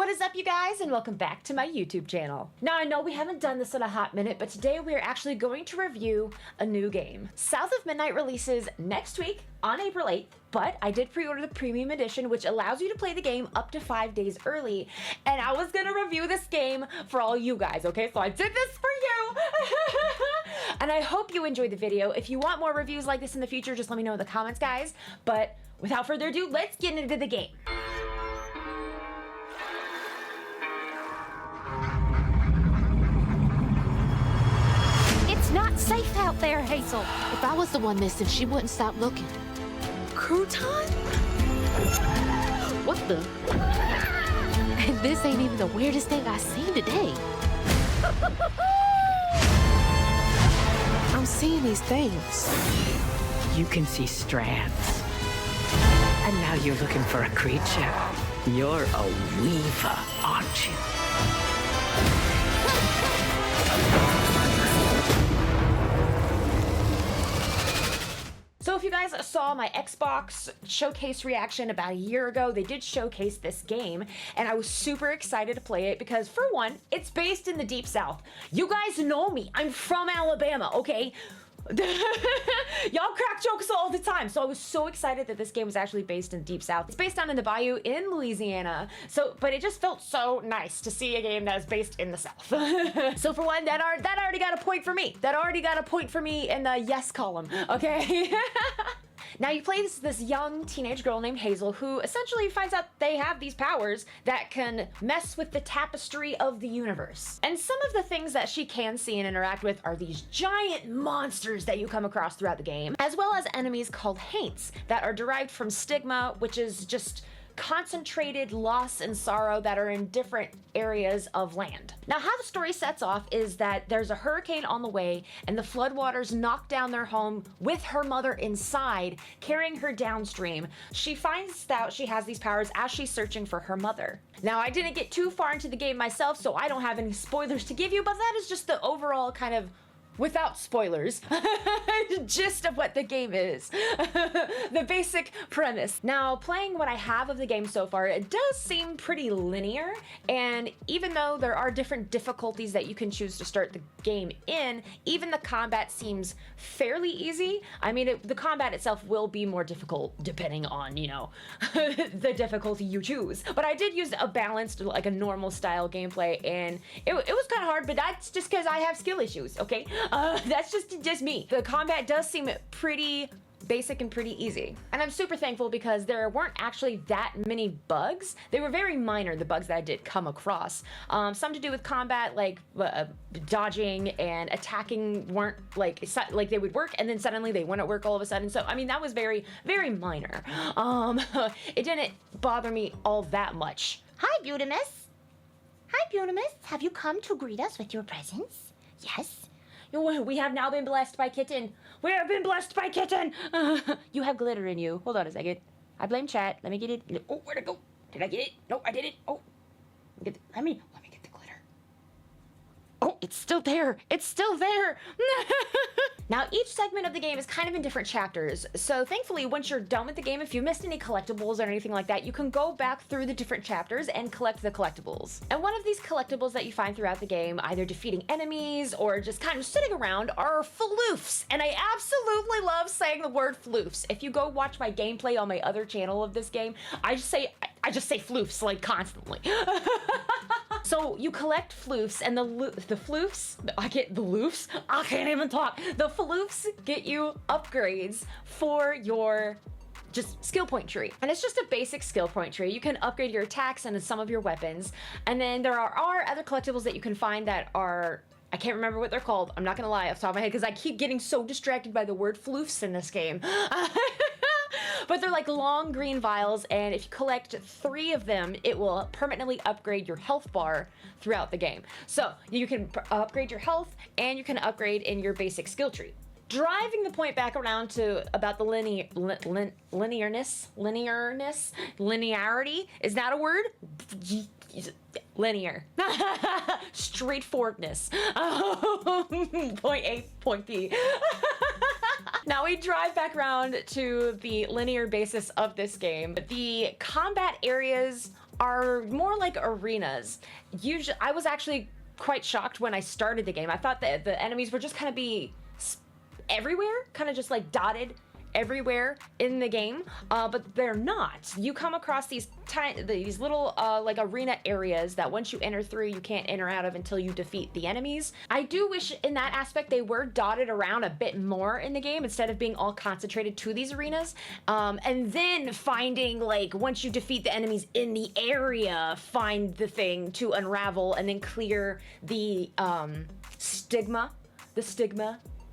What is up, you guys, and welcome back to my YouTube channel. Now, I know we haven't done this in a hot minute, but today we are actually going to review a new game. South of Midnight releases next week on April 8th, but I did pre-order the premium edition, which allows you to play the game up to 5 days early, and I was gonna review this game for all you guys, okay? So I did this for you! And I hope you enjoyed the video. If you want more reviews like this in the future, just let me know in the comments, guys. But without further ado, let's get into the game. It's not safe out there, Hazel. If I was the one missing, she wouldn't stop looking. Crouton? What the? And this ain't even the weirdest thing I've seen today. I'm seeing these things. You can see strands. And now you're looking for a creature. You're a weaver, aren't you? So if you guys saw my Xbox showcase reaction about a year ago, they did showcase this game, and I was super excited to play it because, for one, it's based in the Deep South. You guys know me. I'm from Alabama, okay? Y'all crack jokes all the time, so I was so excited that this game was actually based in Deep South. It's based down in the bayou in Louisiana, but it just felt so nice to see a game that is based in the South. So for one, that already got a point for me. That already got a point for me in the yes column, okay? Now you play this young teenage girl named Hazel who essentially finds out they have these powers that can mess with the tapestry of the universe. And some of the things that she can see and interact with are these giant monsters that you come across throughout the game, as well as enemies called haints that are derived from stigma, which is just concentrated loss and sorrow that are in different areas of land. Now, how the story sets off is that there's a hurricane on the way and the floodwaters knock down their home with her mother inside, carrying her downstream. She finds out she has these powers as she's searching for her mother. Now, I didn't get too far into the game myself, so I don't have any spoilers to give you, but that is just the overall kind of, without spoilers, gist of what the game is. The basic premise. Now, playing what I have of the game so far, it does seem pretty linear, and even though there are different difficulties that you can choose to start the game in, even the combat seems fairly easy. I mean, the combat itself will be more difficult depending on, you know, the difficulty you choose. But I did use a balanced, like a normal style gameplay, and it was kind of hard, but that's just because I have skill issues, okay? That's just me. The combat does seem pretty basic and pretty easy. And I'm super thankful because there weren't actually that many bugs. They were very minor, the bugs that I did come across. Some to do with combat, like dodging and attacking weren't like they would work, and then suddenly they wouldn't work all of a sudden. So, I mean, that was very, very minor. It didn't bother me all that much. Hi, Beautimus. Hi, Beautimus. Have you come to greet us with your presence? Yes. We have now been blessed by Kitten. We have been blessed by Kitten. You have glitter in you. Hold on a second. I blame chat. Let me get it. Oh, where'd it go? Did I get it? No, I didn't. Oh, let me get the glitter. Oh, it's still there. It's still there. Now, each segment of the game is kind of in different chapters, so thankfully, once you're done with the game, if you missed any collectibles or anything like that, you can go back through the different chapters and collect the collectibles. And one of these collectibles that you find throughout the game, either defeating enemies or just kind of sitting around, are floofs. And I absolutely love saying the word floofs. If you go watch my gameplay on my other channel of this game, I just say floofs, like, constantly. So you collect floofs, and the floofs, I can't even talk. The floofs get you upgrades for your just skill point tree. And it's just a basic skill point tree. You can upgrade your attacks and some of your weapons. And then there are other collectibles that you can find that are, I can't remember what they're called. I'm not gonna lie off the top of my head because I keep getting so distracted by the word floofs in this game. But they're like long green vials, and if you collect 3 of them, it will permanently upgrade your health bar throughout the game. So you can upgrade your health, and you can upgrade in your basic skill tree. Driving the point back around to about the linearity, is that a word? Linear. Straightforwardness. Point A, point B. Now we drive back around to the linear basis of this game. The combat areas are more like arenas. Usually, I was actually quite shocked when I started the game. I thought that the enemies were just kind of be everywhere, kind of just like dotted everywhere in the game, but they're not. You come across these little like arena areas that once you enter through, you can't enter out of until you defeat the enemies. I do wish in that aspect they were dotted around a bit more in the game instead of being all concentrated to these arenas, and then finding, like, once you defeat the enemies in the area, find the thing to unravel and then clear the stigma,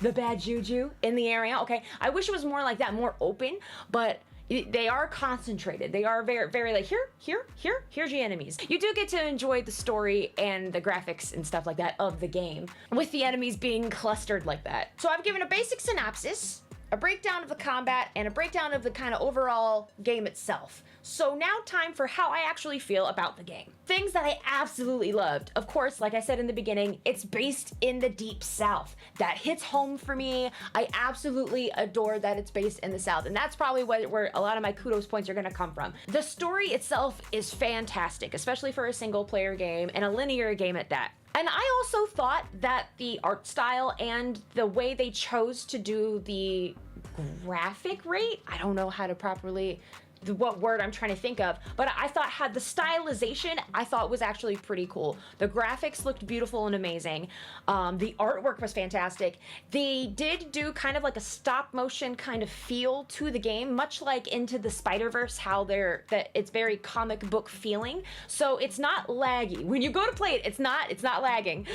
the bad juju in the area. Okay, I wish it was more like that, more open, but they are concentrated. They are very, very like, here's your enemies. You do get to enjoy the story and the graphics and stuff like that of the game with the enemies being clustered like that. So I've given a basic synopsis, a breakdown of the combat, and a breakdown of the kind of overall game itself. So now time for how I actually feel about the game. Things that I absolutely loved. Of course, like I said in the beginning, it's based in the Deep South. That hits home for me. I absolutely adore that it's based in the South, and that's probably where a lot of my kudos points are gonna come from. The story itself is fantastic, especially for a single player game and a linear game at that. And I also thought that the art style and the way they chose to do the graphic rate, I don't know how to properly, what word I'm trying to think of, but I thought had the stylization, I thought was actually pretty cool. The graphics looked beautiful and amazing. The artwork was fantastic. They did do kind of like a stop motion kind of feel to the game, much like Into the Spider-Verse, how it's very comic book feeling. So it's not laggy. When you go to play it, it's not lagging.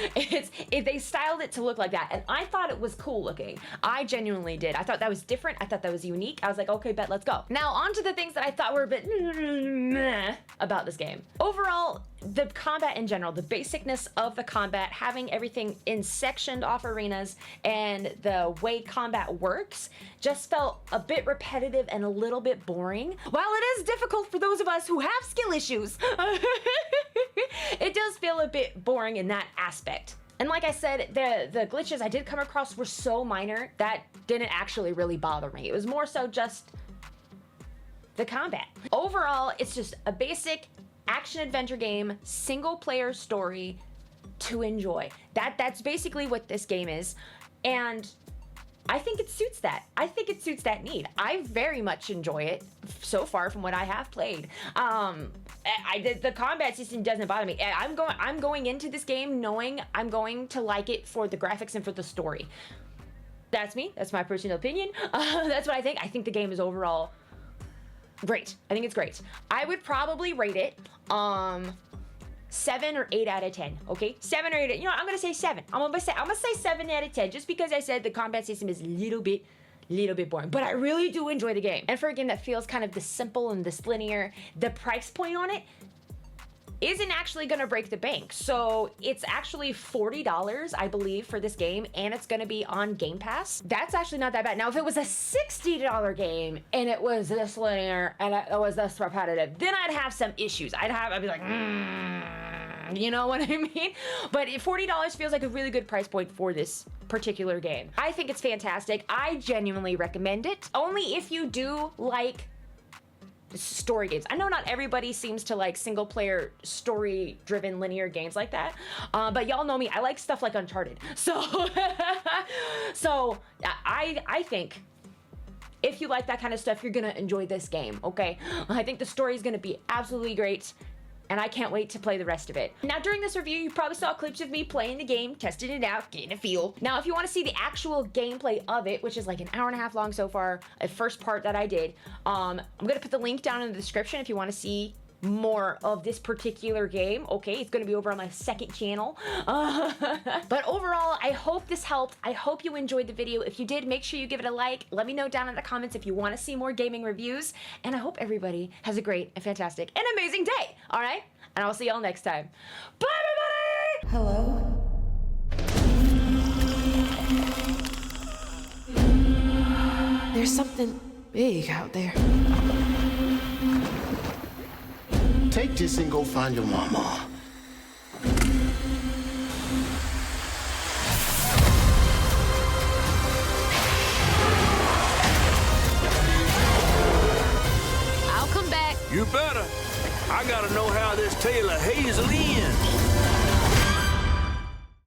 They styled it to look like that, and I thought it was cool looking. I genuinely did. I thought that was different. I thought that was unique. I was like, okay, bet, let's go. Now on to the things that I thought were a bit meh about this game. Overall, the combat in general, the basicness of the combat, having everything in sectioned off arenas, and the way combat works just felt a bit repetitive and a little bit boring. While it is difficult for those of us who have skill issues, it does feel a bit boring in that aspect. And like I said, the glitches I did come across were so minor that didn't actually really bother me. It was more so just the combat. Overall, it's just a basic action-adventure game, single-player story to enjoy. That's basically what this game is, and I think it suits that. I think it suits that need. I very much enjoy it so far from what I have played. The combat system doesn't bother me. I'm going into this game knowing I'm going to like it for the graphics and for the story. That's me. That's my personal opinion. That's what I think. I think the game is overall great. I think it's great. I would probably rate it 7 or 8 out of 10. Okay, 7 or 8. You know what? I'm gonna say 7. I'm gonna say 7 out of 10, just because I said the combat system is a little bit boring. But I really do enjoy the game. And for a game that feels kind of this simple and this linear, the price point on it isn't actually gonna break the bank. So it's actually $40, I believe, for this game, and it's gonna be on Game Pass. That's actually not that bad. Now, if it was a $60 game and it was this linear and it was this repetitive, then I'd have some issues. I'd be like, you know what I mean? But $40 feels like a really good price point for this particular game. I think it's fantastic. I genuinely recommend it. Only if you do like story games. I know not everybody seems to like single player story driven linear games like that, but y'all know me, I like stuff like Uncharted. So I think if you like that kind of stuff, you're gonna enjoy this game. Okay, I think the story is gonna be absolutely great, and I can't wait to play the rest of it. Now, during this review, you probably saw clips of me playing the game, testing it out, getting a feel. Now, if you want to see the actual gameplay of it, which is like an hour and a half long so far, a first part that I did, I'm gonna put the link down in the description if you want to see more of this particular game. Okay, it's gonna be over on my second channel. But overall, I hope this helped. I hope you enjoyed the video. If you did, make sure you give it a like. Let me know down in the comments if you want to see more gaming reviews, and I hope everybody has a great and fantastic and amazing day. All right, and I'll see y'all next time. Bye, everybody. Hello? There's something big out there. Take this and go find your mama. I'll come back. You better. I gotta know how this tale of Hazel